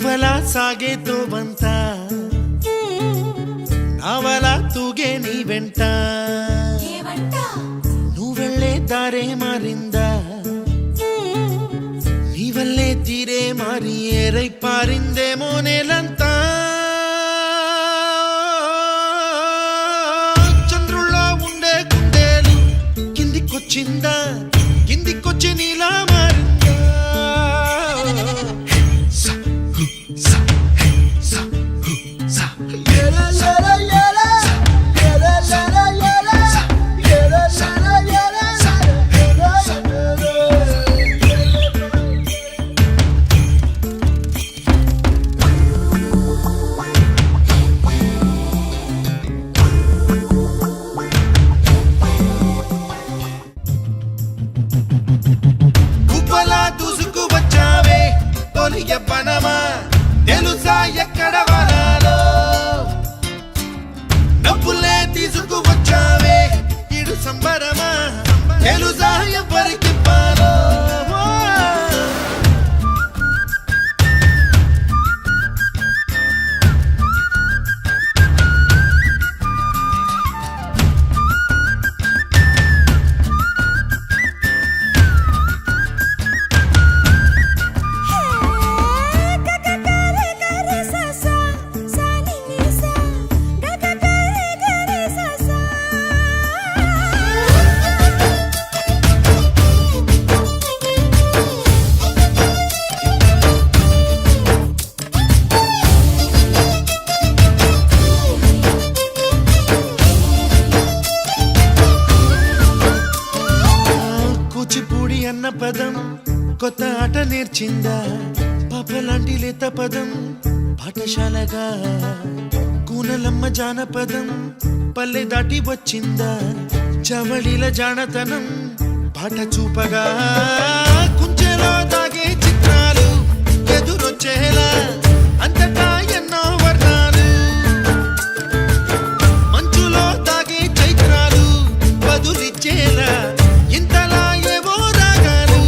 నువ్వలా సాగేతో బంత నావలా తూగే నీ వెంట నువ్వెళ్ళే దారే మారిందా నీ వల్లే తీరే మారి ఏరై పారిందేమో నేలంతా చంద్రుల్లో ఉండే గుండెలు కిందికొచ్చిందా కిందికొచ్చి నీలా మారిందా దూసుకు వచ్చావే తొలి యవ్వనమా తెలుసా ఎక్కడ వనాలో డబ్బులే తీసుకు వచ్చావే ఇడు సంబరమా తెలుసా ఎవరికి పాలో కూచిపూడి అన్న పదం కొత్త ఆట నేర్చిందా పాపలాంటి లేత పదం పాఠశాలగా కూనలమ్మ జానపదం పల్లె దాటి వచ్చిందా చవళిల జానతనం పాట చూపగా కుంచెలో దాగే చిత్రాలు ఎదురొచ్చేలా అంతటా ఎన్నో వర్ణాలు మంచులో దాగే చైత్రాలు బదులిచ్చేలా ఇంతలా ఏవో రాగాలు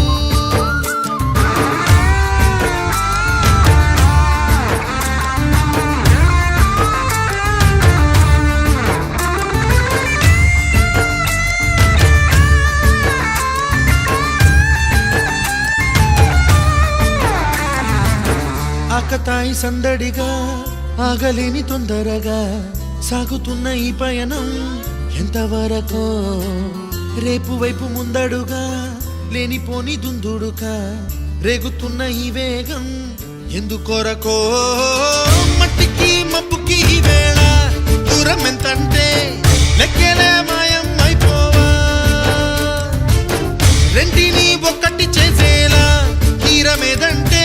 ఆకతాయి సందడిగా ఆగలేని తొందరగా సాగుతున్న ఈ పయనం ఎంతవరకో రేపు వైపు ముందడుగా లేనిపోని దుందుడుగా రేగుతున్న ఈ వేగం ఎందుకొరకో మట్టికి మబ్బుకి ఈ వేళ దూరం ఎంతంటే లెక్కలే మాయం అయిపోవా రెంటిని ఒక్కటి చేసేలా తీరమేదంటే